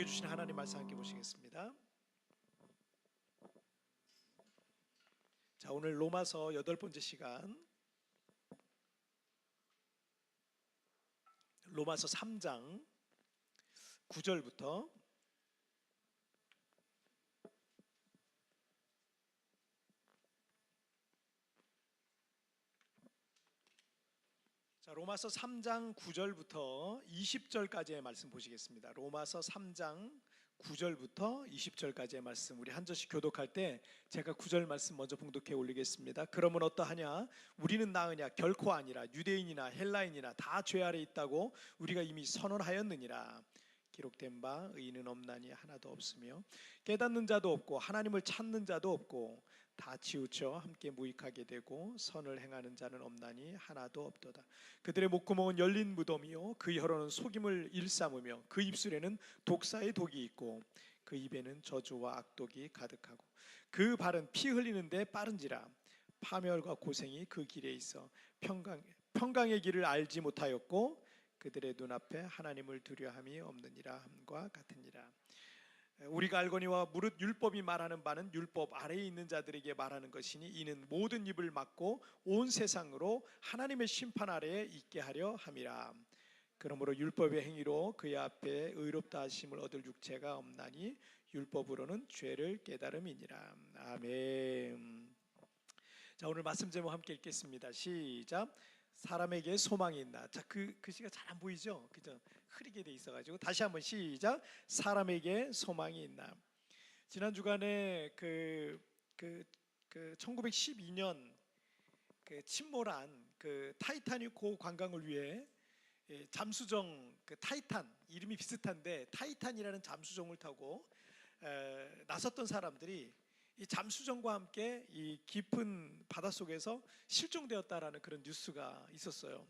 주신 하나님 말씀 함께 보시겠습니다. 자, 오늘 로마서 8번째 시간, 로마서 3장 9절부터 로마서 3장 9절부터 20절까지의 말씀 보시겠습니다. 로마서 3장 9절부터 20절까지의 말씀, 우리 한 절씩 교독할 때 제가 9절 말씀 먼저 봉독해 올리겠습니다. 그러면 어떠하냐? 우리는 나으냐? 결코 아니라. 유대인이나 헬라인이나 다 죄 아래 있다고 우리가 이미 선언하였느니라. 기록된 바 의인은 없나니 하나도 없으며 깨닫는 자도 없고 하나님을 찾는 자도 없고 다 치우쳐 함께 무익하게 되고 선을 행하는 자는 없나니 하나도 없도다. 그들의 목구멍은 열린 무덤이요 그 혀로는 속임을 일삼으며 그 입술에는 독사의 독이 있고 그 입에는 저주와 악독이 가득하고 그 발은 피 흘리는데 빠른지라. 파멸과 고생이 그 길에 있어 평강의 길을 알지 못하였고 그들의 눈앞에 하나님을 두려함이 없느니라 함과 같으니라. 우리가 알거니와 무릇 율법이 말하는 바는 율법 아래에 있는 자들에게 말하는 것이니 이는 모든 입을 막고 온 세상으로 하나님의 심판 아래에 있게 하려 함이라. 그러므로 율법의 행위로 그의 앞에 의롭다 하심을 얻을 육체가 없나니 율법으로는 죄를 깨달음이니라. 아멘. 자, 오늘 말씀 제목 함께 읽겠습니다. 시작. 사람에게 소망이 있나? 자, 글씨가 잘 안 보이죠? 그죠? 흐리게 돼 있어가지고 다시 한번 시작. 사람에게 소망이 있나? 지난 주간에 1912년 침몰한 타이타닉호 관광을 위해 잠수정 타이탄, 이름이 비슷한데 타이탄이라는 잠수정을 타고 나섰던 사람들이 이 잠수정과 함께 이 깊은 바닷속에서 실종되었다라는 그런 뉴스가 있었어요.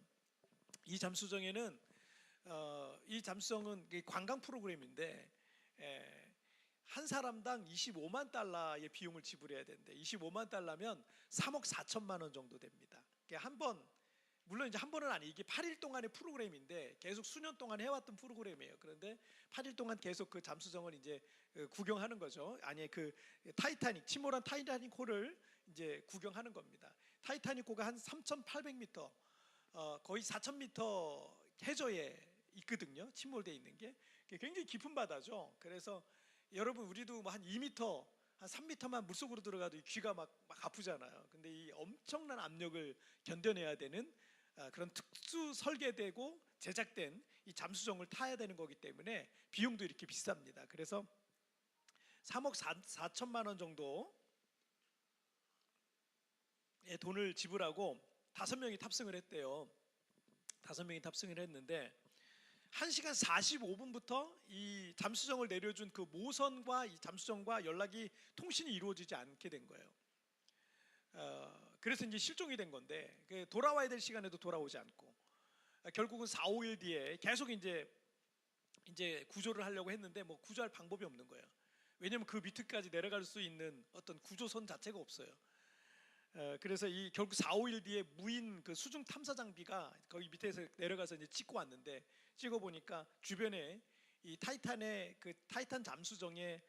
이 잠수정은 관광 프로그램인데 한 사람당 25만 달러의 비용을 지불해야 되는데 25만 달러면 3억 4천만 원 정도 됩니다. 물론 이제 한 번은 아니, 이게 8일 동안의 프로그램인데 계속 수년 동안 해왔던 프로그램이에요. 그런데 8일 동안 계속 그 잠수정을 이제 구경하는 거죠. 아니, 침몰한 타이타닉호를 이제 구경하는 겁니다. 타이타닉호가 한 3,800m, 거의 4,000m 해저에 있거든요. 침몰되어 있는 게 굉장히 깊은 바다죠. 그래서 여러분, 우리도 한 2m, 한 3m만 물속으로 들어가도 귀가 막 아프잖아요. 근데 이 엄청난 압력을 견뎌내야 되는 그런 특수 설계되고 제작된 이 잠수정을 타야 되는 거기 때문에 비용도 이렇게 비쌉니다. 그래서 3억 4천만 원 정도의 돈을 지불하고 5명이 탑승을 했대요. 5명이 탑승을 했는데 1시간 45분부터 이 잠수정을 내려준 그 모선과 이 잠수정과 통신이 이루어지지 않게 된 거예요. 그래서 이제 실종이 된 건데 돌아와야 될 시간에도 돌아오지 않고 결국은 4, 5일 뒤에 계속 이제 구조를 하려고 했는데 뭐 구조할 방법이 없는 거예요. 왜냐하면 그 밑에까지 내려갈 수 있는 어떤 구조선 자체가 없어요. 그래서 결국 4, 5일 뒤에 무인 수중 탐사 장비가 거기 밑에서 내려가서 이제 찍고 왔는데, 찍어 보니까 주변에 이 타이탄 잠수정에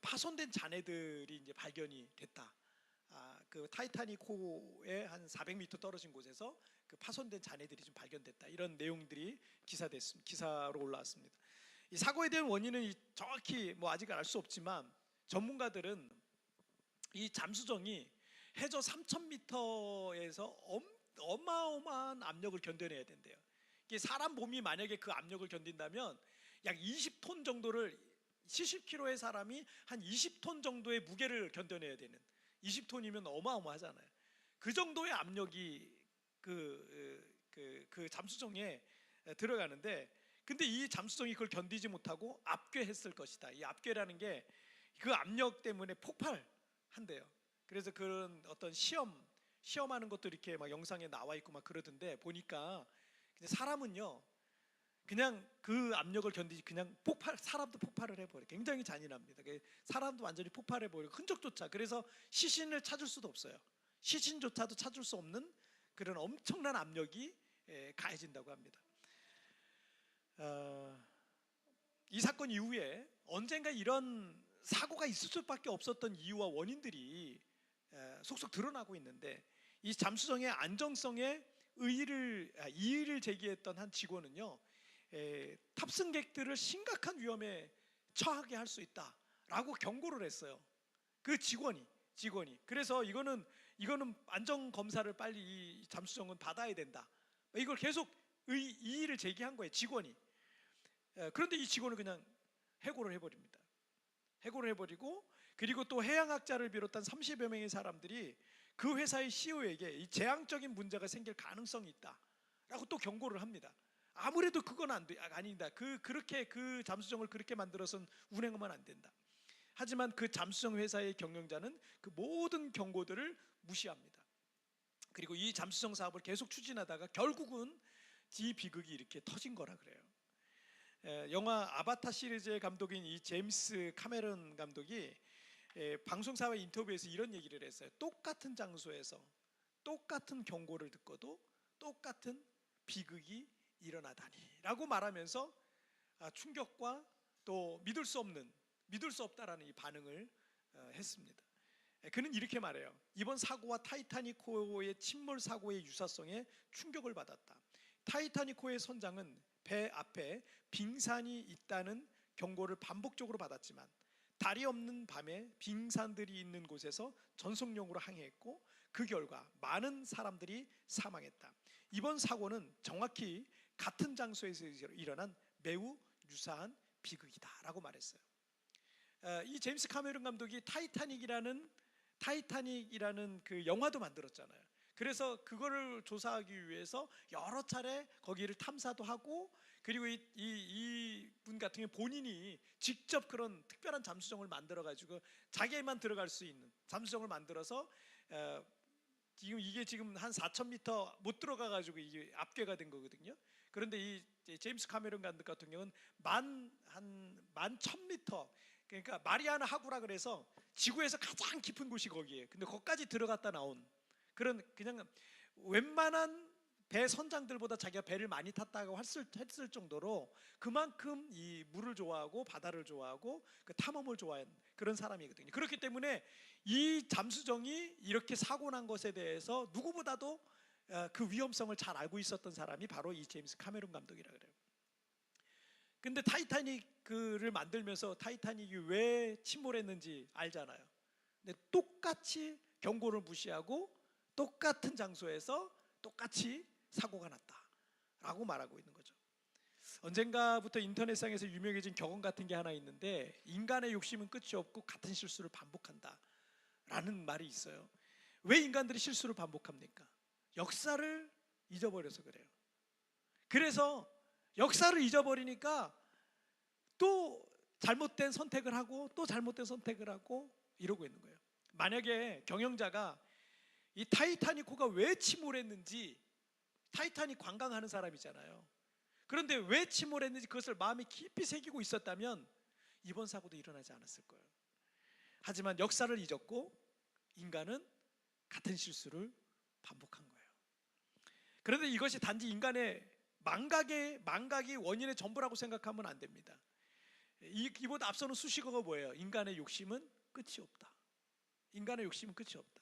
파손된 잔해들이 이제 발견이 됐다. 그 타이타닉호에 한 400m 떨어진 곳에서 그 파손된 잔해들이 좀 발견됐다. 이런 내용들이 기사로 올라왔습니다. 이 사고에 대한 원인은 정확히 아직 알 수 없지만 전문가들은 이 잠수정이 해저 3,000m에서 어마어마한 압력을 견뎌내야 된대요. 이게 사람 몸이 만약에 그 압력을 견딘다면 약 20톤 정도를, 70kg의 사람이 한 20톤 정도의 무게를 견뎌내야 되는, 20톤이면 어마어마하잖아요. 그 정도의 압력이 그 잠수정에 들어가는데, 근데 이 잠수정이 그걸 견디지 못하고 압괴했을 것이다. 이 압괴라는 게 그 압력 때문에 폭발한대요. 그래서 그런 어떤 시험하는 것도 이렇게 막 영상에 나와 있고 막 그러던데, 보니까 사람은요 그냥 그 압력을 견디지 그냥 사람도 폭발을 해버려요. 굉장히 잔인합니다. 사람도 완전히 폭발해버리고 흔적조차, 그래서 시신을 찾을 수도 없어요. 시신조차도 찾을 수 없는 그런 엄청난 압력이 가해진다고 합니다. 이 사건 이후에 언젠가 이런 사고가 있을 수밖에 없었던 이유와 원인들이 속속 드러나고 있는데, 이 잠수정의 안정성에 이의를 제기했던 한 직원은요, 탑승객들을 심각한 위험에 처하게 할 수 있다라고 경고를 했어요. 그 직원이. 그래서 이거는 안전 검사를 빨리 이 잠수정은 받아야 된다. 이걸 계속 이의를 제기한 거예요, 직원이. 그런데 이 직원은 그냥 해고를 해버립니다. 해고를 해버리고, 그리고 또 해양학자를 비롯한 30여 명의 사람들이 그 회사의 CEO에게 이 재앙적인 문제가 생길 가능성이 있다라고 또 경고를 합니다. 아무래도 그건 아니다. 그렇게 그 잠수정을 그렇게 만들어서는 운행하면 안 된다. 하지만 그 잠수정 회사의 경영자는 그 모든 경고들을 무시합니다. 그리고 이 잠수정 사업을 계속 추진하다가 결국은 이 비극이 이렇게 터진 거라 그래요. 영화 아바타 시리즈의 감독인 이 제임스 카메론 감독이 방송사와 인터뷰에서 이런 얘기를 했어요. 똑같은 장소에서 똑같은 경고를 듣고도 똑같은 비극이 일어나다니 라고 말하면서 충격과 또 믿을 수 없다라는 이 반응을 했습니다. 그는 이렇게 말해요. 이번 사고와 타이타닉호의 침몰 사고의 유사성에 충격을 받았다. 타이타닉호의 선장은 배 앞에 빙산이 있다는 경고를 반복적으로 받았지만 달이 없는 밤에 빙산들이 있는 곳에서 전속력으로 항해했고, 그 결과 많은 사람들이 사망했다. 이번 사고는 정확히 같은 장소에서 일어난 매우 유사한 비극이다라고 말했어요. 이 제임스 카메론 감독이 타이타닉이라는 그 영화도 만들었잖아요. 그래서 그거를 조사하기 위해서 여러 차례 거기를 탐사도 하고, 그리고 이분 같은 경우 본인이 직접 그런 특별한 잠수정을 만들어 가지고 자기만 들어갈 수 있는 잠수정을 만들어서 이게 지금 한 4,000m 못 들어가 가지고 이게 압괴가 된 거거든요. 그런데 이 제임스 카메론 감독 같은 경우는 만 1,000m, 그러니까 마리아나 하구라 그래서 지구에서 가장 깊은 곳이 거기에요. 근데 거기까지 들어갔다 나온 그런, 그냥 웬만한 배 선장들보다 자기가 배를 많이 탔다고 했을 정도로 그만큼 이 물을 좋아하고 바다를 좋아하고 그 탐험을 좋아하는 그런 사람이거든요. 그렇기 때문에 이 잠수정이 이렇게 사고 난 것에 대해서 누구보다도 그 위험성을 잘 알고 있었던 사람이 바로 이 제임스 카메론 감독이라 그래요. 근데 타이타닉을 만들면서 타이타닉이 왜 침몰했는지 알잖아요. 근데 똑같이 경고를 무시하고 똑같은 장소에서 똑같이 사고가 났다라고 말하고 있는 거죠. 언젠가부터 인터넷상에서 유명해진 격언 같은 게 하나 있는데, 인간의 욕심은 끝이 없고 같은 실수를 반복한다라는 말이 있어요. 왜 인간들이 실수를 반복합니까? 역사를 잊어버려서 그래요. 그래서 역사를 잊어버리니까 또 잘못된 선택을 하고 또 잘못된 선택을 하고 이러고 있는 거예요. 만약에 경영자가 이 타이타닉호가 왜 침몰했는지, 타이타닉 관광하는 사람이잖아요. 그런데 왜 침몰했는지 그것을 마음에 깊이 새기고 있었다면 이번 사고도 일어나지 않았을 거예요. 하지만 역사를 잊었고 인간은 같은 실수를 반복한 거예요. 그런데 이것이 단지 인간의 망각이 원인의 전부라고 생각하면 안 됩니다. 이보다 앞서는 수식어가 뭐예요? 인간의 욕심은 끝이 없다. 인간의 욕심은 끝이 없다.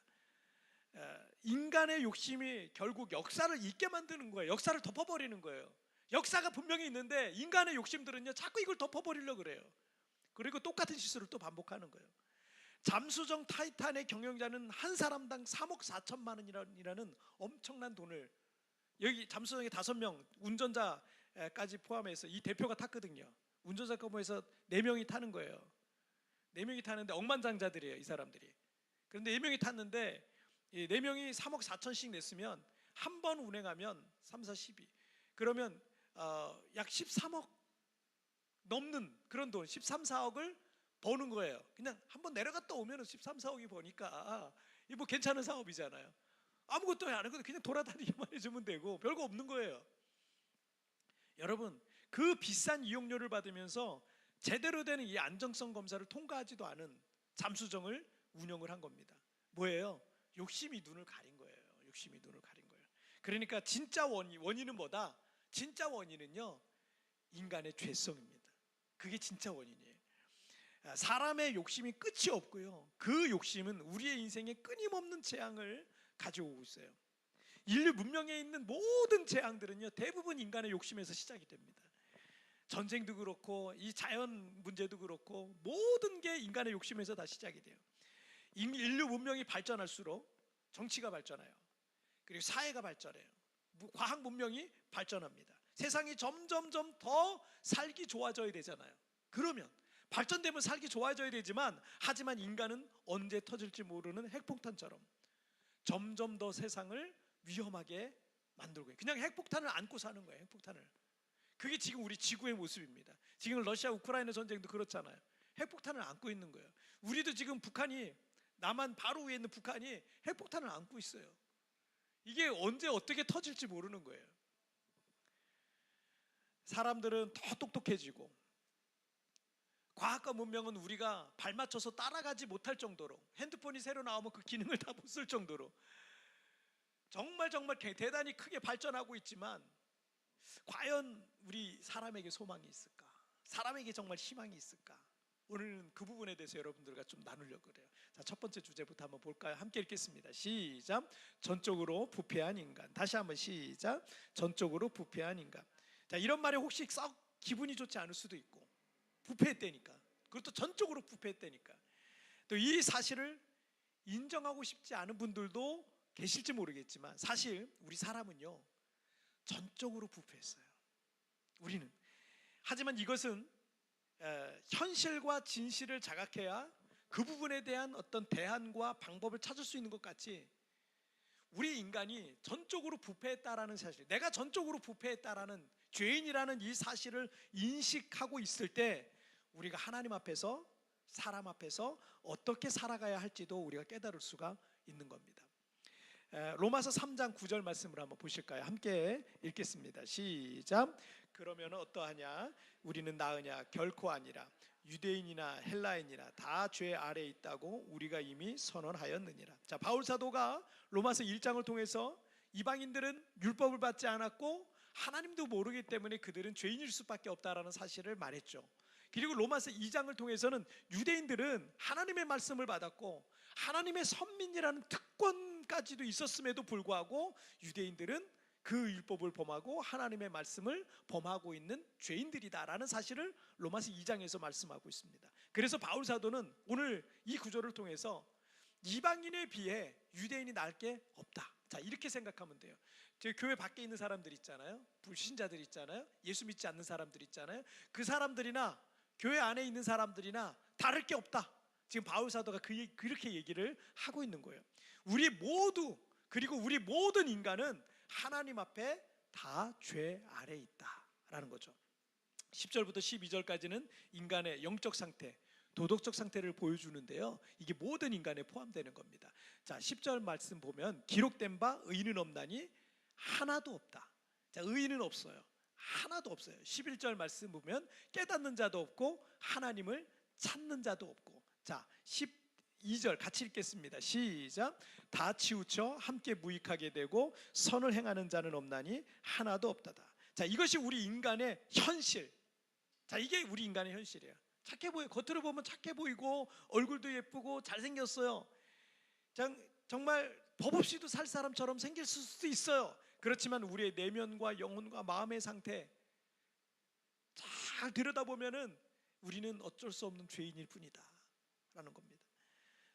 인간의 욕심이 결국 역사를 잊게 만드는 거예요. 역사를 덮어버리는 거예요. 역사가 분명히 있는데 인간의 욕심들은요 자꾸 이걸 덮어버리려고 그래요. 그리고 똑같은 실수를 또 반복하는 거예요. 잠수정 타이탄의 경영자는 한 사람당 3억 4천만 원이라는 엄청난 돈을, 여기 잠수정에 5명 운전자까지 포함해서 이 대표가 탔거든요. 운전자가 포함해서 4명이 타는 거예요. 4명이 타는데 억만장자들이에요, 이 사람들이. 그런데 4명이 탔는데 4명이 3억 4천씩 냈으면 한 번 운행하면 3, 4, 12 그러면 약 13억 넘는 그런 돈, 13, 4억을 버는 거예요. 그냥 한 번 내려갔다 오면 13, 4억이 버니까 이 뭐 괜찮은 사업이잖아요. 아무것도 안 하고 그냥 돌아다니기만 해주면 되고 별거 없는 거예요. 여러분, 그 비싼 이용료를 받으면서 제대로 되는 이 안정성 검사를 통과하지도 않은 잠수정을 운영을 한 겁니다. 뭐예요? 욕심이 눈을 가린 거예요. 욕심이 눈을 가린 거예요. 그러니까 진짜 원인은 뭐다? 진짜 원인은요 인간의 죄성입니다. 그게 진짜 원인이에요. 사람의 욕심이 끝이 없고요. 그 욕심은 우리의 인생에 끊임없는 재앙을 가져오고 있어요. 인류 문명에 있는 모든 재앙들은요, 대부분 인간의 욕심에서 시작이 됩니다. 전쟁도 그렇고 이 자연 문제도 그렇고 모든 게 인간의 욕심에서 다 시작이 돼요. 인류 문명이 발전할수록 정치가 발전해요. 그리고 사회가 발전해요. 과학 문명이 발전합니다. 세상이 점점점 더 살기 좋아져야 되잖아요. 그러면 발전되면 살기 좋아져야 되지만, 하지만 인간은 언제 터질지 모르는 핵폭탄처럼 점점 더 세상을 위험하게 만들고, 그냥 핵폭탄을 안고 사는 거예요. 핵폭탄을. 그게 지금 우리 지구의 모습입니다. 지금 러시아 우크라이나 전쟁도 그렇잖아요. 핵폭탄을 안고 있는 거예요. 우리도 지금 북한이, 남한 바로 위에 있는 북한이 핵폭탄을 안고 있어요. 이게 언제 어떻게 터질지 모르는 거예요. 사람들은 더 똑똑해지고 과학과 문명은 우리가 발맞춰서 따라가지 못할 정도로, 핸드폰이 새로 나오면 그 기능을 다 못 쓸 정도로 정말 대단히 크게 발전하고 있지만, 과연 우리 사람에게 소망이 있을까? 사람에게 정말 희망이 있을까? 오늘은 그 부분에 대해서 여러분들과 좀 나누려고 그래요. 자, 첫 번째 주제부터 한번 볼까요? 함께 읽겠습니다. 시작. 전적으로 부패한 인간. 다시 한번 시작. 전적으로 부패한 인간. 자, 이런 말에 혹시 썩 기분이 좋지 않을 수도 있고, 부패했다니까, 그것도 전적으로 부패했다니까, 또 이 사실을 인정하고 싶지 않은 분들도 계실지 모르겠지만, 사실 우리 사람은요 전적으로 부패했어요. 우리는. 하지만 이것은 현실과 진실을 자각해야 그 부분에 대한 어떤 대안과 방법을 찾을 수 있는 것 같이, 우리 인간이 전적으로 부패했다라는 사실, 내가 전적으로 부패했다라는, 죄인이라는 이 사실을 인식하고 있을 때 우리가 하나님 앞에서, 사람 앞에서 어떻게 살아가야 할지도 우리가 깨달을 수가 있는 겁니다. 로마서 3장 9절 말씀을 한번 보실까요? 함께 읽겠습니다. 시작. 그러면 어떠하냐? 우리는 나으냐? 결코 아니라. 유대인이나 헬라인이나 다 죄 아래에 있다고 우리가 이미 선언하였느니라. 자, 바울 사도가 로마서 1장을 통해서 이방인들은 율법을 받지 않았고 하나님도 모르기 때문에 그들은 죄인일 수밖에 없다라는 사실을 말했죠. 그리고 로마서 2장을 통해서는 유대인들은 하나님의 말씀을 받았고 하나님의 선민이라는 특권까지도 있었음에도 불구하고 유대인들은 그 율법을 범하고 하나님의 말씀을 범하고 있는 죄인들이다라는 사실을 로마서 2장에서 말씀하고 있습니다. 그래서 바울 사도는 오늘 이 구절을 통해서 이방인에 비해 유대인이 나을 게 없다, 자, 이렇게 생각하면 돼요. 저 교회 밖에 있는 사람들 있잖아요. 불신자들 있잖아요. 예수 믿지 않는 사람들 있잖아요. 그 사람들이나 교회 안에 있는 사람들이나 다를 게 없다. 지금 바울 사도가 그렇게 얘기를 하고 있는 거예요. 우리 모두, 그리고 우리 모든 인간은 하나님 앞에 다 죄 아래에 있다라는 거죠. 10절부터 12절까지는 인간의 영적 상태, 도덕적 상태를 보여주는데요, 이게 모든 인간에 포함되는 겁니다. 자, 10절 말씀 보면 기록된 바 의인은 없나니 하나도 없다. 자, 의인은 없어요. 하나도 없어요. 11절 말씀 보면 깨닫는 자도 없고 하나님을 찾는 자도 없고. 자, 12절 같이 읽겠습니다. 시작. 다 치우쳐 함께 무익하게 되고 선을 행하는 자는 없나니 하나도 없다다. 자, 이것이 우리 인간의 현실. 자, 이게 우리 인간의 현실이에요. 착해 보여, 겉으로 보면 착해 보이고 얼굴도 예쁘고 잘생겼어요. 정말 법 없이도 살 사람처럼 생길 수도 있어요. 그렇지만 우리의 내면과 영혼과 마음의 상태 잘 들여다보면은 우리는 어쩔 수 없는 죄인일 뿐이다 라는 겁니다.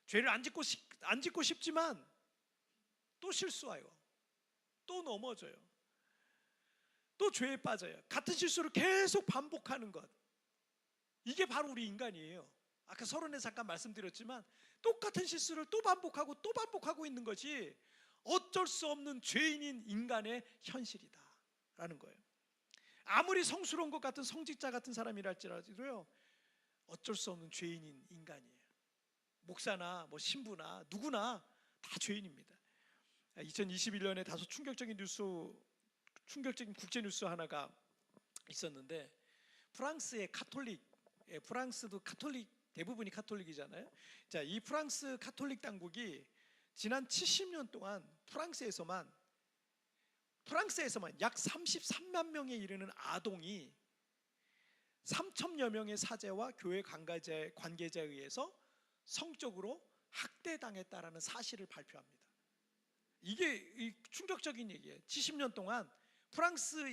죄를 안 짓고 싶지만 또 실수해요. 또 넘어져요. 또 죄에 빠져요. 같은 실수를 계속 반복하는 것, 이게 바로 우리 인간이에요. 아까 서론에 잠깐 말씀드렸지만 똑같은 실수를 또 반복하고 있는 것이 어쩔 수 없는 죄인인 인간의 현실이다 라는 거예요. 아무리 성스러운 것 같은 성직자 같은 사람이랄지라도요, 어쩔 수 없는 죄인인 인간이에요. 목사나 뭐 신부나 누구나 다 죄인입니다. 2021년에 다소 충격적인 국제 뉴스 하나가 있었는데, 프랑스의 프랑스도 대부분이 카톨릭이잖아요. 자, 이 프랑스 카톨릭 당국이 지난 70년 동안 프랑스에서만 약 33만 명에 이르는 아동이 3천여 명의 사제와 교회 관계자에 의해서 성적으로 학대당했다라는 사실을 발표합니다. 이게 충격적인 얘기예요. 70년 동안 프랑스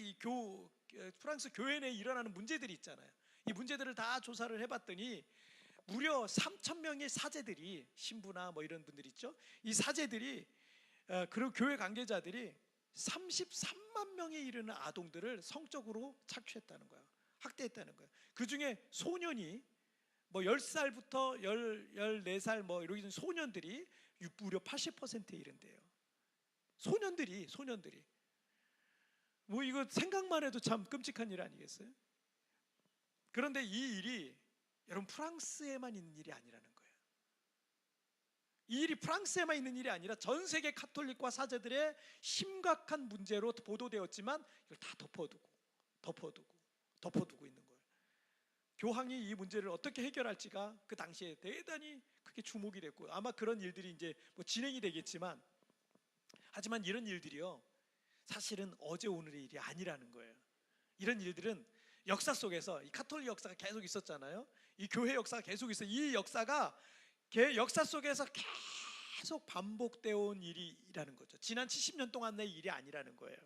교회 내에 일어나는 문제들이 있잖아요. 이 문제들을 다 조사를 해봤더니 무려 3천 명의 사제들이, 신부나 뭐 이런 분들 있죠, 이 사제들이 그리고 교회 관계자들이 33만 명에 이르는 아동들을 성적으로 착취했다는 거예요. 학대했다는 거예요. 그 중에 소년이 뭐 10살부터 14살 뭐 이런 소년들이 무려 80%에 이른대요. 소년들이 뭐 이거 생각만 해도 참 끔찍한 일 아니겠어요? 그런데 이 일이 여러분 프랑스에만 있는 일이 아니라는 거예요. 이 일이 프랑스에만 있는 일이 아니라 전 세계 카톨릭과 사제들의 심각한 문제로 보도되었지만 이걸 다 덮어두고 있는 거예요. 교황이 이 문제를 어떻게 해결할지가 그 당시에 대단히 크게 주목이 됐고, 아마 그런 일들이 이제 뭐 진행이 되겠지만, 하지만 이런 일들이요 사실은 어제 오늘의 일이 아니라는 거예요. 이런 일들은 역사 속에서, 이 카톨릭 역사가 계속 있었잖아요. 이 교회 역사가 계속 있어요. 이 역사가 역사 속에서 계속 반복되어 온 일이라는 거죠. 지난 70년 동안의 일이 아니라는 거예요.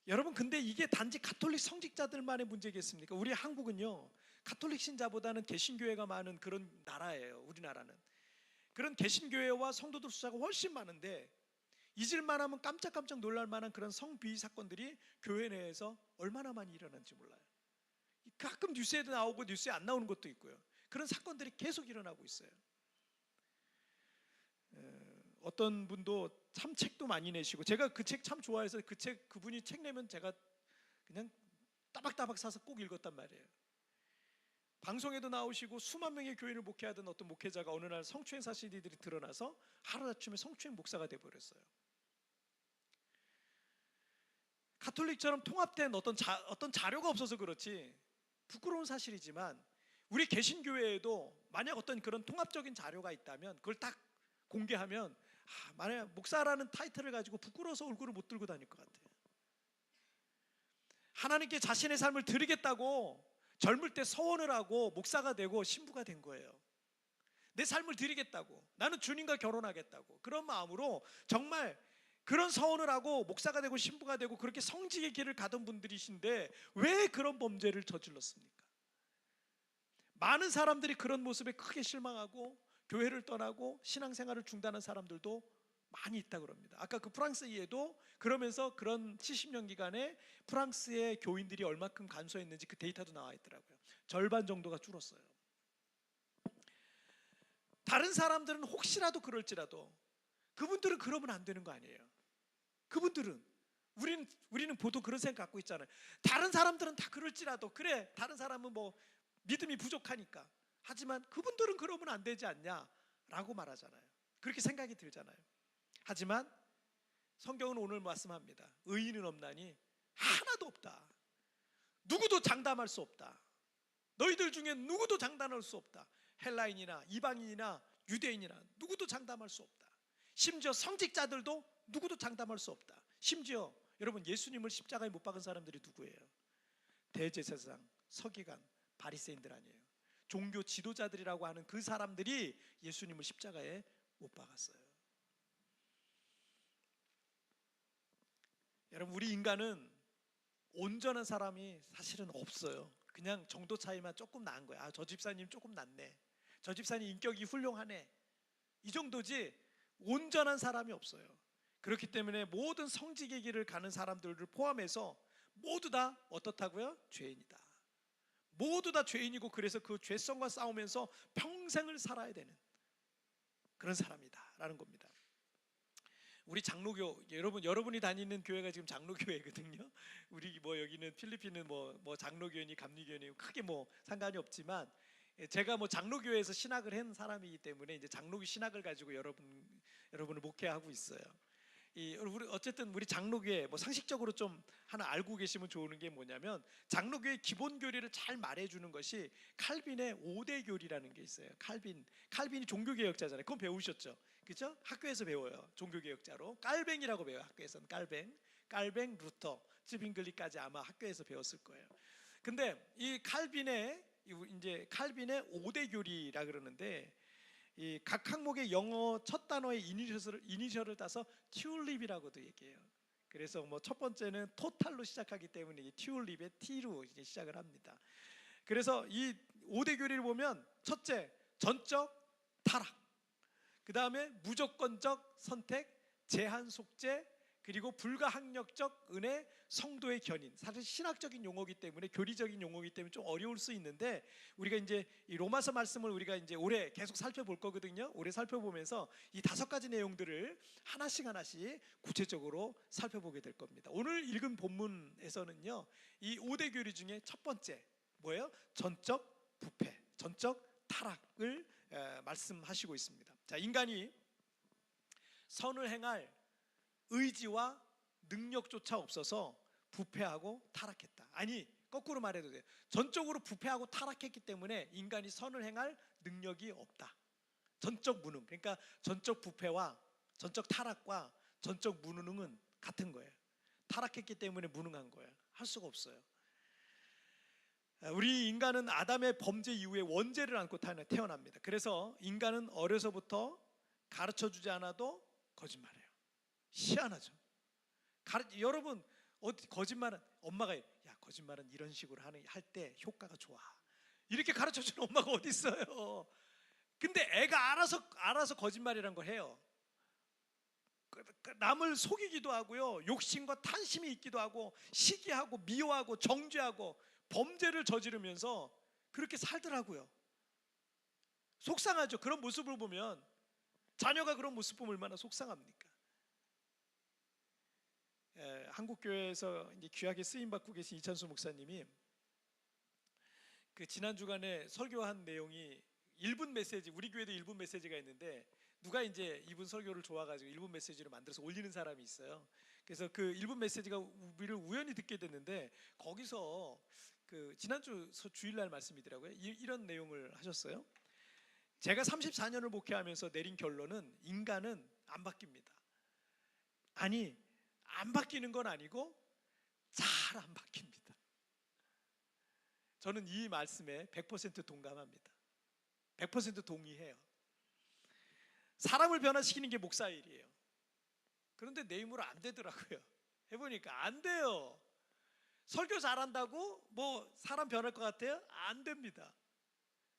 여러분, 근데 이게 단지 카톨릭 성직자들만의 문제겠습니까? 우리 한국은요 카톨릭 신자보다는 개신교회가 많은 그런 나라예요. 우리나라는 그런 개신교회와 성도들 숫자가 훨씬 많은데, 잊을만 하면 깜짝깜짝 놀랄 만한 그런 성비위 사건들이 교회 내에서 얼마나 많이 일어난지 몰라요. 가끔 뉴스에도 나오고 뉴스에 안 나오는 것도 있고요. 그런 사건들이 계속 일어나고 있어요. 어떤 분도 참 책도 많이 내시고, 제가 그 책 참 좋아해서 그분이 책 내면 제가 그냥 따박따박 사서 꼭 읽었단 말이에요. 방송에도 나오시고 수만 명의 교인을 목회하던 어떤 목회자가 어느 날 성추행 사실들이 드러나서 하루아침에 성추행 목사가 돼버렸어요. 카톨릭처럼 통합된 어떤 자료가 없어서 그렇지 부끄러운 사실이지만, 우리 개신교회에도 만약 어떤 그런 통합적인 자료가 있다면 그걸 딱 공개하면 만약 목사라는 타이틀을 가지고 부끄러워서 얼굴을 못 들고 다닐 것 같아요. 하나님께 자신의 삶을 드리겠다고 젊을 때 서원을 하고 목사가 되고 신부가 된 거예요. 내 삶을 드리겠다고, 나는 주님과 결혼하겠다고, 그런 마음으로 정말 그런 서원을 하고 목사가 되고 신부가 되고 그렇게 성직의 길을 가던 분들이신데 왜 그런 범죄를 저질렀습니까? 많은 사람들이 그런 모습에 크게 실망하고 교회를 떠나고 신앙생활을 중단한 사람들도 많이 있다고 합니다. 아까 그 프랑스에도 그러면서 그런 70년 기간에 프랑스의 교인들이 얼마큼 감소했는지 그 데이터도 나와 있더라고요. 절반 정도가 줄었어요. 다른 사람들은 혹시라도 그럴지라도 그분들은 그러면 안 되는 거 아니에요. 그분들은 우리는 보통 그런 생각 갖고 있잖아요. 다른 사람들은 다 그럴지라도, 그래 다른 사람은 뭐 믿음이 부족하니까, 하지만 그분들은 그러면 안 되지 않냐라고 말하잖아요. 그렇게 생각이 들잖아요. 하지만 성경은 오늘 말씀합니다. 의인은 없나니 하나도 없다. 누구도 장담할 수 없다. 너희들 중에 누구도 장담할 수 없다. 헬라인이나 이방인이나 유대인이나 누구도 장담할 수 없다. 심지어 성직자들도 누구도 장담할 수 없다. 심지어 여러분, 예수님을 십자가에 못 박은 사람들이 누구예요? 대제사장, 서기관, 바리새인들 아니에요? 종교 지도자들이라고 하는 그 사람들이 예수님을 십자가에 못 박았어요. 여러분, 우리 인간은 온전한 사람이 사실은 없어요. 그냥 정도 차이만 조금 나은 거야. 저 집사님 조금 낫네, 저 집사님 인격이 훌륭하네, 이 정도지 온전한 사람이 없어요. 그렇기 때문에 모든 성직의 길을 가는 사람들을 포함해서 모두 다 어떻다고요? 죄인이다. 모두 다 죄인이고, 그래서 그 죄성과 싸우면서 평생을 살아야 되는 그런 사람이다 라는 겁니다. 우리 장로교, 여러분이 다니는 교회가 지금 장로교회거든요. 우리 뭐 여기는 필리핀은 뭐 장로교회니 감리교회니 크게 뭐 상관이 없지만, 제가 뭐 장로교회에서 신학을 한 사람이기 때문에 이제 장로교 신학을 가지고 여러분을 목회하고 있어요. 어쨌든 우리 장로교회 뭐 상식적으로 좀 하나 알고 계시면 좋은 게 뭐냐면, 장로교회 기본 교리를 잘 말해주는 것이 칼빈의 5대 교리라는 게 있어요. 칼빈이 종교개혁자잖아요. 그건 배우셨죠? 그죠? 학교에서 배워요. 종교개혁자로 깔뱅이라고 배워요. 학교에서는 깔뱅, 루터, 츠빙글리까지 아마 학교에서 배웠을 거예요. 근데 이 칼빈의 이제 칼빈의 5대 교리라 그러는데, 이 각 항목의 영어 첫 단어의 이니셜을 따서 튤립이라고도 얘기해요. 그래서 뭐 첫 번째는 토탈로 시작하기 때문에 이 튤립의 T로 이제 시작을 합니다. 그래서 이 5대 교리를 보면, 첫째, 전적 타락, 그 다음에 무조건적 선택, 제한 속죄, 그리고 불가항력적 은혜, 성도의 견인. 사실 신학적인 용어이기 때문에, 교리적인 용어이기 때문에 좀 어려울 수 있는데, 우리가 이제 이 로마서 말씀을 우리가 이제 올해 계속 살펴볼 거거든요. 올해 살펴보면서 이 5가지 내용들을 하나씩 구체적으로 살펴보게 될 겁니다. 오늘 읽은 본문에서는요, 이 5대 교리 중에 첫 번째 뭐예요? 전적 부패, 전적 타락을 말씀하시고 있습니다. 자, 인간이 선을 행할 의지와 능력조차 없어서 부패하고 타락했다. 아니, 거꾸로 말해도 돼요. 전적으로 부패하고 타락했기 때문에 인간이 선을 행할 능력이 없다. 전적 무능. 그러니까 전적 부패와 전적 타락과 전적 무능은 같은 거예요. 타락했기 때문에 무능한 거예요. 할 수가 없어요. 우리 인간은 아담의 범죄 이후에 원죄를 안고 태어납니다. 그래서 인간은 어려서부터 가르쳐주지 않아도 거짓말해요. 희한하죠. 여러분, 거짓말은 엄마가, 야, 거짓말은 이런 식으로 할 때 효과가 좋아, 이렇게 가르쳐주는 엄마가 어디 있어요? 근데 애가 알아서 거짓말이란 걸 해요. 남을 속이기도 하고요, 욕심과 탄심이 있기도 하고, 시기하고 미워하고 정죄하고 범죄를 저지르면서 그렇게 살더라고요. 속상하죠. 그런 모습을 보면, 자녀가 그런 모습 보면 얼마나 속상합니까? 한국교회에서 이제 귀하게 쓰임받고 계신 이찬수 목사님이 그 지난 주간에 설교한 내용이 1분 메시지, 우리 교회도 1분 메시지가 있는데, 누가 이제 이분 설교를 좋아가지고 1분 메시지로 만들어서 올리는 사람이 있어요. 그래서 그 1분 메시지가 우리를 우연히 듣게 됐는데, 거기서 그 지난주 주일날 말씀이더라고요. 이런 내용을 하셨어요. 제가 34년을 목회하면서 내린 결론은, 인간은 안 바뀝니다. 아니, 안 바뀌는 건 아니고 잘 안 바뀝니다. 저는 이 말씀에 100% 동감합니다. 100% 동의해요. 사람을 변화시키는 게 목사 일이에요. 그런데 내 힘으로 안 되더라고요. 해보니까 안 돼요. 설교 잘한다고 뭐 사람 변할 것 같아요? 안 됩니다.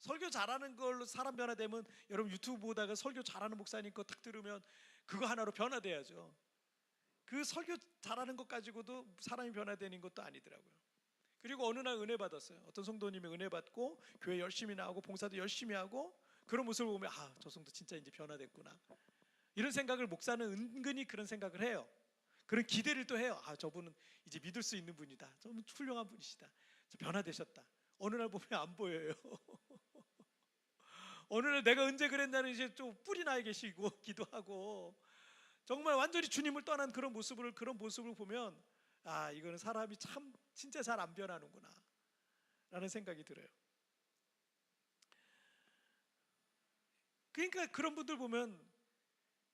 설교 잘하는 걸로 사람 변화되면, 여러분 유튜브 보다가 설교 잘하는 목사님 거 딱 들으면 그거 하나로 변화돼야죠. 그 설교 잘하는 것 가지고도 사람이 변화되는 것도 아니더라고요. 그리고 어느 날 은혜 받았어요. 어떤 성도님이 은혜 받고 교회 열심히 나오고 봉사도 열심히 하고, 그런 모습을 보면, 아, 저 성도 진짜 이제 변화됐구나, 이런 생각을, 목사는 은근히 그런 생각을 해요. 그런 기대를 또 해요. 아, 저분은 이제 믿을 수 있는 분이다, 좀 훌륭한 분이시다, 저 변화되셨다. 어느 날 보면 안 보여요. 어느 날 내가 언제 그랬나는 이제 좀 뿔이 나 계시고 기도하고, 정말 완전히 주님을 떠난 그런 모습을 보면, 아, 이거는 사람이 참 진짜 잘 안 변하는구나 라는 생각이 들어요. 그러니까 그런 분들 보면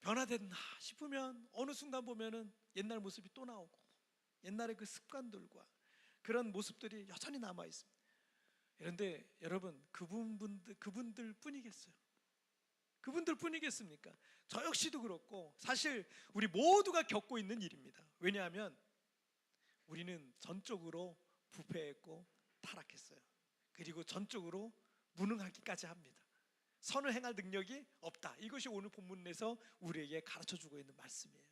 변화됐나 싶으면 어느 순간 보면은 옛날 모습이 또 나오고, 옛날의 그 습관들과 그런 모습들이 여전히 남아 있습니다. 그런데 여러분, 그분들 뿐이겠어요? 그분들 뿐이겠습니까? 저 역시도 그렇고, 사실 우리 모두가 겪고 있는 일입니다. 왜냐하면 우리는 전적으로 부패했고 타락했어요. 그리고 전적으로 무능하기까지 합니다. 선을 행할 능력이 없다. 이것이 오늘 본문에서 우리에게 가르쳐주고 있는 말씀이에요.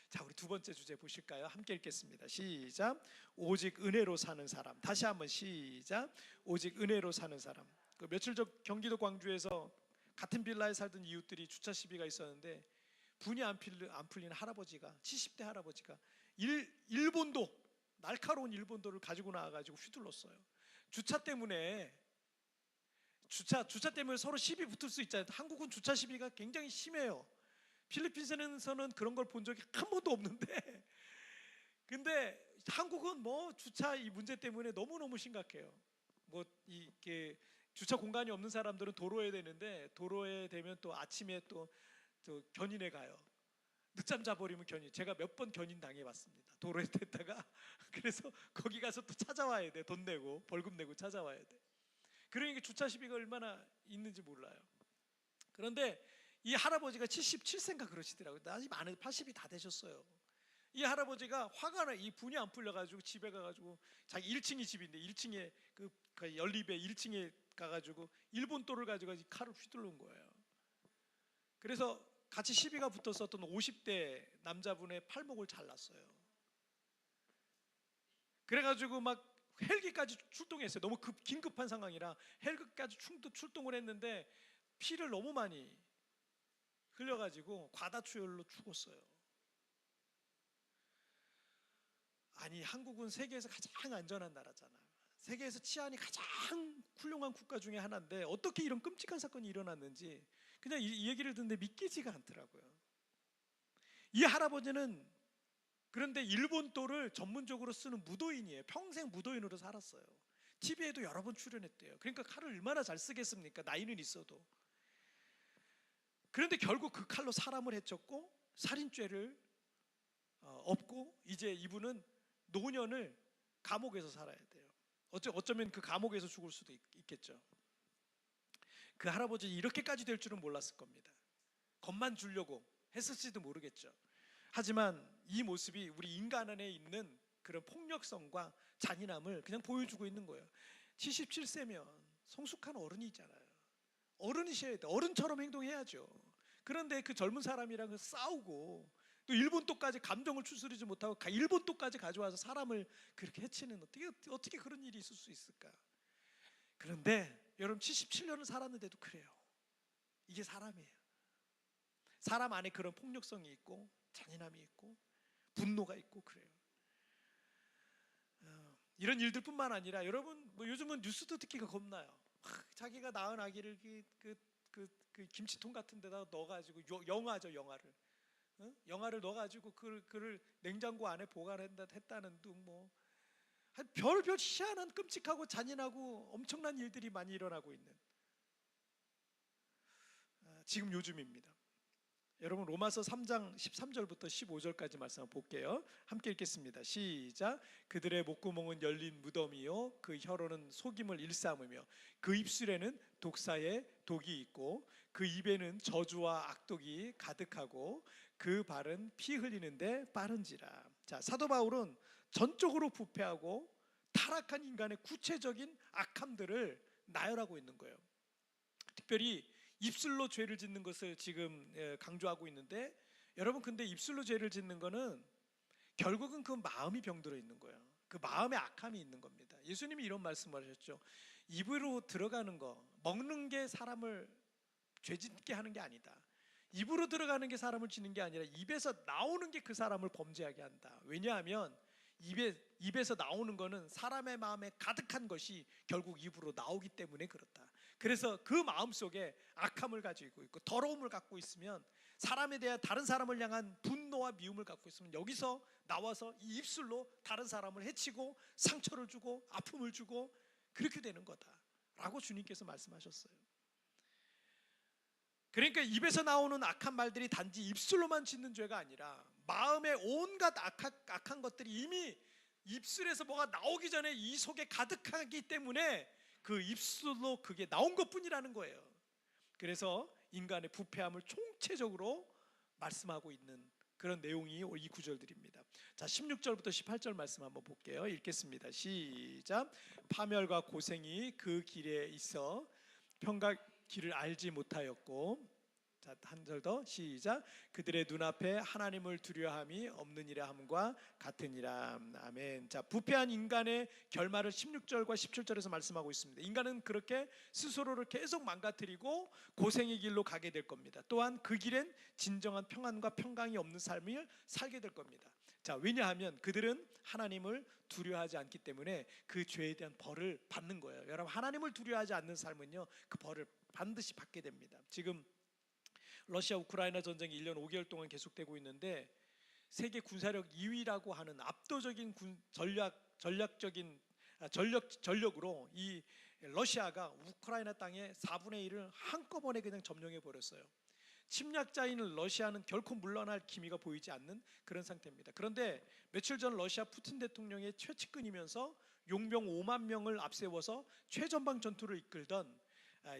자, 우리 두 번째 주제 보실까요? 함께 읽겠습니다. 시작. 오직 은혜로 사는 사람. 다시 한번 시작. 오직 은혜로 사는 사람. 그 며칠 전 경기도 광주에서 같은 빌라에 살던 이웃들이 주차 시비가 있었는데, 분이 안 풀린 할아버지가, 70대 할아버지가 일본도, 날카로운 일본도를 가지고 나와가지고 휘둘렀어요. 주차 때문에 서로 시비 붙을 수 있잖아요. 한국은 주차 시비가 굉장히 심해요. 필리핀에서는 그런 걸 본 적이 한 번도 없는데, 근데 한국은 뭐 주차 이 문제 때문에 너무너무 심각해요. 뭐 이게 주차 공간이 없는 사람들은 도로에 되는데, 도로에 되면 또 아침에 또 견인해 가요. 늦잠 자버리면 제가 몇 번 견인 당해봤습니다. 도로에 댔다가 그래서 거기 가서 또 찾아와야 돼. 돈 내고 벌금 내고 찾아와야 돼. 그러니까 주차 시비가 얼마나 있는지 몰라요. 그런데 이 할아버지가 77세인가 그러시더라고요. 나이 많은 80이 다 되셨어요. 이 할아버지가 화가 나, 이 분이 안 풀려가지고 집에 가가지고 자기 1층이 집인데 1층에 그 연립에 1층에 가가지고 일본돌을 가지고 칼을 휘두른 거예요. 그래서 같이 시비가 붙었었던 50대 남자분의 팔목을 잘랐어요. 그래가지고 막 헬기까지 출동했어요. 너무 긴급한 상황이라 헬기까지 출동을 했는데 피를 너무 많이 흘려가지고 과다출혈로 죽었어요. 아니, 한국은 세계에서 가장 안전한 나라잖아요. 세계에서 치안이 가장 훌륭한 국가 중에 하나인데 어떻게 이런 끔찍한 사건이 일어났는지 그냥 이 얘기를 듣는데 믿기지가 않더라고요. 이 할아버지는 그런데 일본도를 전문적으로 쓰는 무도인이에요. 평생 무도인으로 살았어요. TV에도 여러 번 출연했대요. 그러니까 칼을 얼마나 잘 쓰겠습니까? 나이는 있어도. 그런데 결국 그 칼로 사람을 해쳤고 살인죄를 업고 이제 이분은 노년을 감옥에서 살아야 돼요. 어쩌면 그 감옥에서 죽을 수도 있겠죠. 그 할아버지 이렇게까지 될 줄은 몰랐을 겁니다. 겁만 주려고 했을지도 모르겠죠. 하지만 이 모습이 우리 인간 안에 있는 그런 폭력성과 잔인함을 그냥 보여주고 있는 거예요. 77세면 성숙한 어른이잖아요. 어른이셔야 돼. 어른처럼 행동해야죠. 그런데 그 젊은 사람이랑 싸우고 또 일본도까지 감정을 추스르지 못하고 일본도까지 가져와서 사람을 그렇게 해치는 어떻게 그런 일이 있을 수 있을까? 그런데 여러분 77년을 살았는데도 그래요. 이게 사람이에요. 사람 안에 그런 폭력성이 있고 잔인함이 있고 분노가 있고 그래요. 이런 일들뿐만 아니라 여러분 뭐 요즘은 뉴스도 듣기가 겁나요. 자기가 낳은 아기를 그 김치통 같은 데다 넣어가지고 영화죠, 영화를 넣어가지고 그를 냉장고 안에 보관했다는 등 뭐 별별 희한한 끔찍하고 잔인하고 엄청난 일들이 많이 일어나고 있는 지금 요즘입니다. 여러분 로마서 3장 13절부터 15절까지 말씀 한번 볼게요. 함께 읽겠습니다. 시작. 그들의 목구멍은 열린 무덤이요 그 혀로는 속임을 일삼으며 그 입술에는 독사의 독이 있고 그 입에는 저주와 악독이 가득하고 그 발은 피 흘리는데 빠른지라. 자, 사도 바울은 전적으로 부패하고 타락한 인간의 구체적인 악함들을 나열하고 있는 거예요. 특별히 입술로 죄를 짓는 것을 지금 강조하고 있는데 여러분 근데 입술로 죄를 짓는 거는 결국은 그 마음이 병들어 있는 거예요. 그 마음에 악함이 있는 겁니다. 예수님이 이런 말씀을 하셨죠. 입으로 들어가는 거, 먹는 게 사람을 죄짓게 하는 게 아니다. 입으로 들어가는 게 사람을 짓는 게 아니라 입에서 나오는 게 그 사람을 범죄하게 한다. 왜냐하면 입에서 나오는 거는 사람의 마음에 가득한 것이 결국 입으로 나오기 때문에 그렇다. 그래서 그 마음속에 악함을 가지고 있고 더러움을 갖고 있으면 사람에 대한 다른 사람을 향한 분노와 미움을 갖고 있으면 여기서 나와서 이 입술로 다른 사람을 해치고 상처를 주고 아픔을 주고 그렇게 되는 거다라고 주님께서 말씀하셨어요. 그러니까 입에서 나오는 악한 말들이 단지 입술로만 짓는 죄가 아니라 마음의 온갖 악한 것들이 이미 입술에서 뭐가 나오기 전에 이 속에 가득하기 때문에 그 입술로 그게 나온 것뿐이라는 거예요. 그래서 인간의 부패함을 총체적으로 말씀하고 있는 그런 내용이 이 구절들입니다. 자, 16절부터 18절 말씀 한번 볼게요. 읽겠습니다. 시작. 파멸과 고생이 그 길에 있어 평강 길을 알지 못하였고, 자, 한 절 더 시작. 그들의 눈앞에 하나님을 두려워함이 없느니라 함과 같으니라. 아멘. 자, 부패한 인간의 결말을 16절과 17절에서 말씀하고 있습니다. 인간은 그렇게 스스로를 계속 망가뜨리고 고생의 길로 가게 될 겁니다. 또한 그 길엔 진정한 평안과 평강이 없는 삶을 살게 될 겁니다. 자, 왜냐하면 그들은 하나님을 두려워하지 않기 때문에 그 죄에 대한 벌을 받는 거예요. 여러분, 하나님을 두려워하지 않는 삶은요, 그 벌을 반드시 받게 됩니다. 지금 러시아 우크라이나 전쟁이 1년 5개월 동안 계속되고 있는데 세계 군사력 2위라고 하는 압도적인 전력으로 이 러시아가 우크라이나 땅의 4분의 1을 한꺼번에 그냥 점령해 버렸어요. 침략자인 러시아는 결코 물러날 기미가 보이지 않는 그런 상태입니다. 그런데 며칠 전 러시아 푸틴 대통령의 최측근이면서 용병 5만 명을 앞세워서 최전방 전투를 이끌던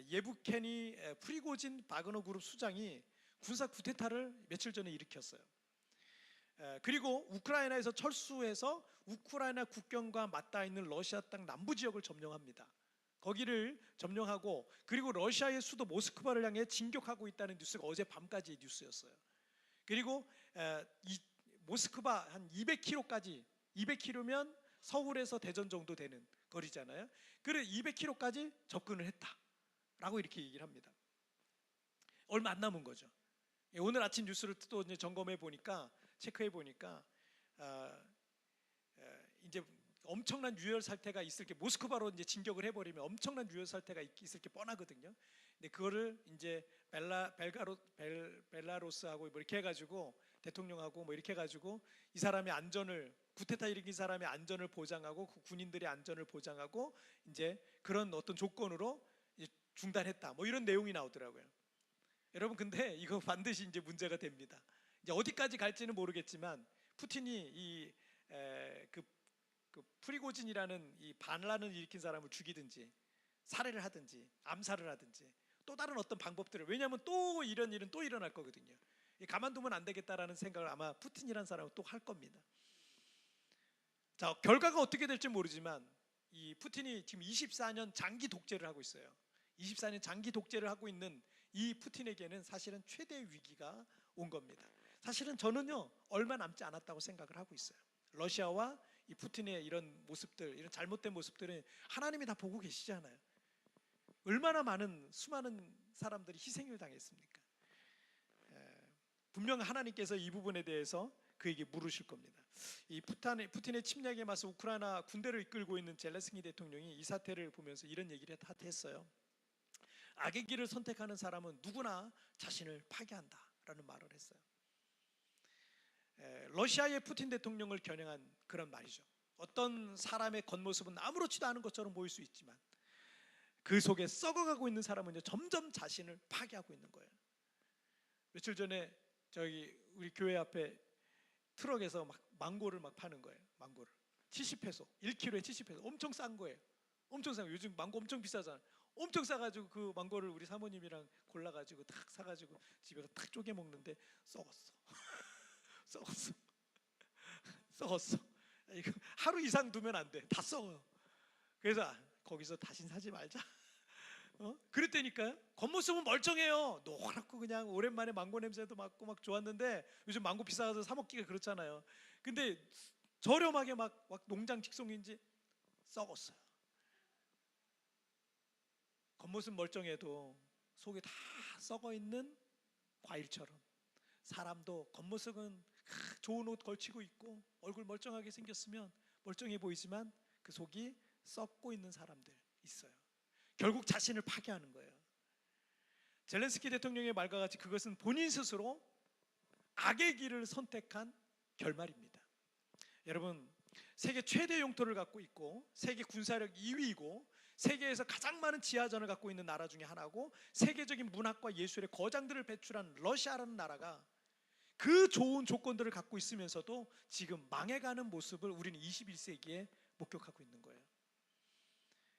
예부케니 프리고진 바그너 그룹 수장이 군사 쿠데타를 며칠 전에 일으켰어요. 그리고 우크라이나에서 철수해서 우크라이나 국경과 맞닿아 있는 러시아 땅 남부 지역을 점령합니다. 거기를 점령하고 그리고 러시아의 수도 모스크바를 향해 진격하고 있다는 뉴스가 어제 밤까지의 뉴스였어요. 그리고 이 모스크바 한 200km까지 200km면 서울에서 대전 정도 되는 거리잖아요. 그래 200km까지 접근을 했다라고 이렇게 얘기를 합니다. 얼마 안 남은 거죠. 오늘 아침 뉴스를 또 이제 점검해 보니까 체크해 보니까 이제 엄청난 유혈 사태가 있을 게 모스크바로 이제 진격을 해버리면 엄청난 유혈 사태가 있을 게 뻔하거든요. 근데 그거를 이제 벨라루스하고 뭐 이렇게 해가지고 대통령하고 뭐 이렇게 해가지고 이 사람의 안전을 쿠데타 일으킨 사람의 안전을 보장하고 그 군인들의 안전을 보장하고 이제 그런 어떤 조건으로 이제 중단했다. 뭐 이런 내용이 나오더라고요. 여러분 근데 이거 반드시 이제 문제가 됩니다. 이제 어디까지 갈지는 모르겠지만 푸틴이 그 프리고진이라는 이 반란을 일으킨 사람을 죽이든지 살해를 하든지 암살을 하든지 또 다른 어떤 방법들을, 왜냐하면 또 이런 일은 또 일어날 거거든요. 가만두면 안 되겠다라는 생각을 아마 푸틴이라는 사람은 또 할 겁니다. 자, 결과가 어떻게 될지 모르지만 이 푸틴이 지금 24년 장기 독재를 하고 있어요. 24년 장기 독재를 하고 있는 이 푸틴에게는 사실은 최대 위기가 온 겁니다. 사실은 저는요 얼마 남지 않았다고 생각을 하고 있어요. 러시아와 이 푸틴의 이런 모습들, 이런 잘못된 모습들은 하나님이 다 보고 계시잖아요. 얼마나 많은 수많은 사람들이 희생을 당했습니까? 분명 하나님께서 이 부분에 대해서 그에게 물으실 겁니다. 이 푸틴의 침략에 맞서 우크라이나 군대를 이끌고 있는 젤렌스키 대통령이 이 사태를 보면서 이런 얘기를 다 했어요. 악의 길을 선택하는 사람은 누구나 자신을 파괴한다라는 말을 했어요. 러시아의 푸틴 대통령을 겨냥한 그런 말이죠. 어떤 사람의 겉모습은 아무렇지도 않은 것처럼 보일 수 있지만 그 속에 썩어가고 있는 사람은 점점 자신을 파괴하고 있는 거예요. 며칠 전에 저기 우리 교회 앞에 트럭에서 막 망고를 막 파는 거예요. 망고를 70페소, 1kg에 70페소, 엄청 싼 거예요. 엄청 싼 거. 요즘 망고 엄청 비싸잖아요. 엄청 싸가지고 그 망고를 우리 사모님이랑 골라가지고 탁 사가지고 집에서 탁 쪼개 먹는데 썩었어. 썩었어. 이거 하루 이상 두면 안 돼. 다 썩어. 그래서 거기서 다신 사지 말자. 그랬다니까요. 겉모습은 멀쩡해요. 노랗고 그냥 오랜만에 망고 냄새도 맡고 막 좋았는데 요즘 망고 비싸서 사 먹기가 그렇잖아요. 근데 저렴하게 막 농장 직송인지 썩었어요. 겉모습 멀쩡해도 속에 다 썩어 있는 과일처럼 사람도 겉모습은 좋은 옷 걸치고 있고 얼굴 멀쩡하게 생겼으면 멀쩡해 보이지만 그 속이 썩고 있는 사람들 있어요. 결국 자신을 파괴하는 거예요. 젤렌스키 대통령의 말과 같이 그것은 본인 스스로 악의 길을 선택한 결말입니다. 여러분, 세계 최대 영토를 갖고 있고 세계 군사력 2위이고 세계에서 가장 많은 지하전을 갖고 있는 나라 중에 하나고 세계적인 문학과 예술의 거장들을 배출한 러시아라는 나라가 그 좋은 조건들을 갖고 있으면서도 지금 망해가는 모습을 우리는 21세기에 목격하고 있는 거예요.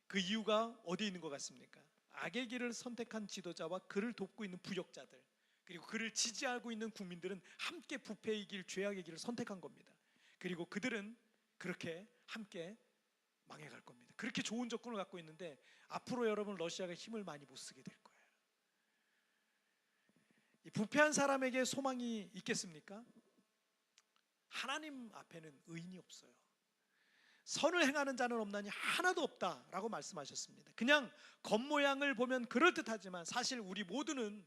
그 이유가 어디에 있는 것 같습니까? 악의 길을 선택한 지도자와 그를 돕고 있는 부역자들, 그리고 그를 지지하고 있는 국민들은 함께 부패의 길, 죄악의 길을 선택한 겁니다. 그리고 그들은 그렇게 함께 망해갈 겁니다. 그렇게 좋은 조건을 갖고 있는데 앞으로 여러분 러시아가 힘을 많이 못 쓰게 될 거예요. 이 부패한 사람에게 소망이 있겠습니까? 하나님 앞에는 의인이 없어요. 선을 행하는 자는 없나니 하나도 없다라고 말씀하셨습니다. 그냥 겉모양을 보면 그럴듯하지만 사실 우리 모두는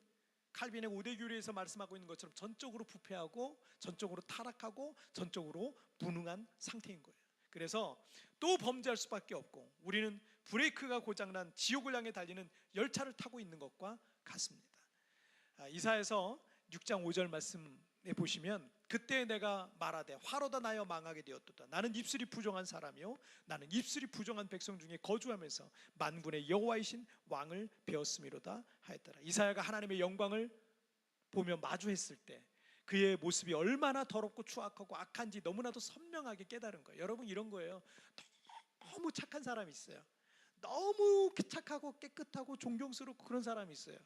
칼빈의 5대 교리에서 말씀하고 있는 것처럼 전적으로 부패하고 전적으로 타락하고 전적으로 무능한 상태인 거예요. 그래서 또 범죄할 수밖에 없고 우리는 브레이크가 고장난 지옥을 향해 달리는 열차를 타고 있는 것과 같습니다. 이사야서 6장 5절 말씀에 보시면 그때 내가 말하되 화로다 나여 망하게 되었도다. 나는 입술이 부정한 사람이요 나는 입술이 부정한 백성 중에 거주하면서 만군의 여호와이신 왕을 배웠음이로다 하였더라. 이사야가 하나님의 영광을 보며 마주했을 때 그의 모습이 얼마나 더럽고 추악하고 악한지 너무나도 선명하게 깨달은 거예요. 여러분, 이런 거예요. 너무 착한 사람이 있어요. 너무 착하고 깨끗하고 존경스럽고 그런 사람이 있어요.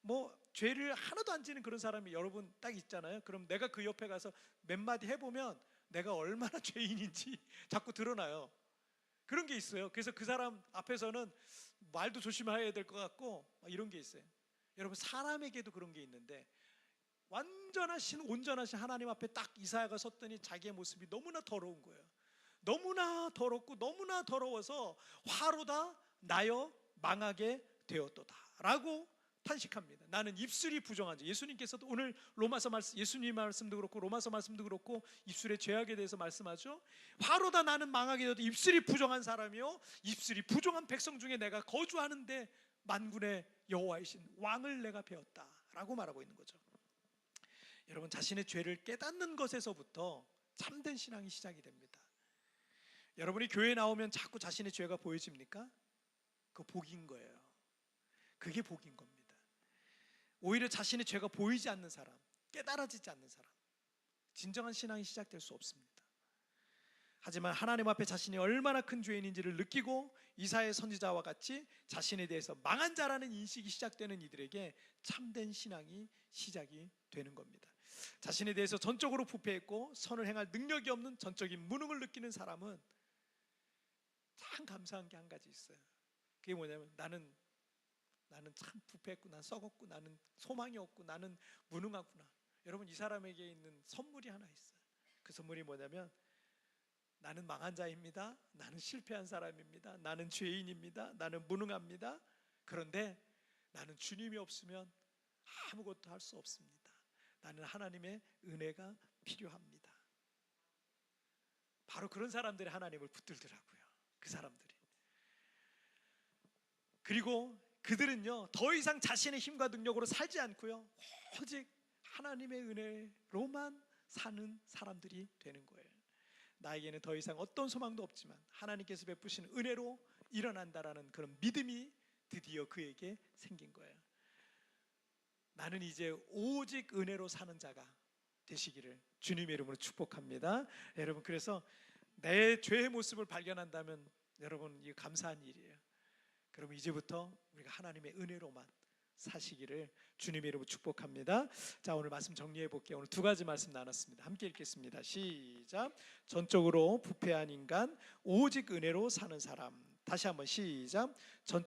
뭐 죄를 하나도 안 지는 그런 사람이 여러분 딱 있잖아요. 그럼 내가 그 옆에 가서 몇 마디 해보면 내가 얼마나 죄인인지 자꾸 드러나요. 그런 게 있어요. 그래서 그 사람 앞에서는 말도 조심해야 될 것 같고 이런 게 있어요. 여러분, 사람에게도 그런 게 있는데 완전하신 온전하신 하나님 앞에 딱 이사야가 섰더니 자기의 모습이 너무나 더러운 거예요. 너무나 더럽고 너무나 더러워서 화로다 나여 망하게 되었도다 라고 탄식합니다. 나는 입술이 부정한 자. 예수님께서도 오늘 로마서 말씀, 예수님 말씀도 그렇고 로마서 말씀도 그렇고 입술의 죄악에 대해서 말씀하죠. 화로다 나는 망하게 되었다. 입술이 부정한 사람이요 입술이 부정한 백성 중에 내가 거주하는데 만군의 여호와이신 왕을 내가 배웠다 라고 말하고 있는 거죠. 여러분, 자신의 죄를 깨닫는 것에서부터 참된 신앙이 시작이 됩니다. 여러분이 교회에 나오면 자꾸 자신의 죄가 보여집니까? 그거 복인 거예요. 그게 복인 겁니다. 오히려 자신의 죄가 보이지 않는 사람, 깨달아지지 않는 사람, 진정한 신앙이 시작될 수 없습니다. 하지만 하나님 앞에 자신이 얼마나 큰 죄인인지를 느끼고 이사야 선지자와 같이 자신에 대해서 망한 자라는 인식이 시작되는 이들에게 참된 신앙이 시작이 되는 겁니다. 자신에 대해서 전적으로 부패했고 선을 행할 능력이 없는 전적인 무능을 느끼는 사람은 참 감사한 게 한 가지 있어요. 그게 뭐냐면 나는 참 부패했고 난 썩었고 나는 소망이 없고 나는 무능하구나. 여러분, 이 사람에게 있는 선물이 하나 있어요. 그 선물이 뭐냐면 나는 망한 자입니다. 나는 실패한 사람입니다. 나는 죄인입니다. 나는 무능합니다. 그런데 나는 주님이 없으면 아무것도 할 수 없습니다. 나는 하나님의 은혜가 필요합니다. 바로 그런 사람들이 하나님을 붙들더라고요. 그 사람들이. 그리고 그들은요 더 이상 자신의 힘과 능력으로 살지 않고요 오직 하나님의 은혜로만 사는 사람들이 되는 거예요. 나에게는 더 이상 어떤 소망도 없지만 하나님께서 베푸신 은혜로 일어난다라는 그런 믿음이 드디어 그에게 생긴 거예요. 나는 이제 오직 은혜로 사는 자가 되시기를 주님의 이름으로 축복합니다. 여러분, 그래서 내 죄의 모습을 발견한다면 여러분, 이게 감사한 일이에요. 그럼 이제부터 우리가 하나님의 은혜로만 사시기를 주님의 이름으로 축복합니다. 자, 오늘 말씀 정리해 볼게요. 오늘 두 가지 말씀 나눴습니다. 함께 읽겠습니다. 시작. 전적으로 부패한 인간, 오직 은혜로 사는 사람. 다시 한번 시작.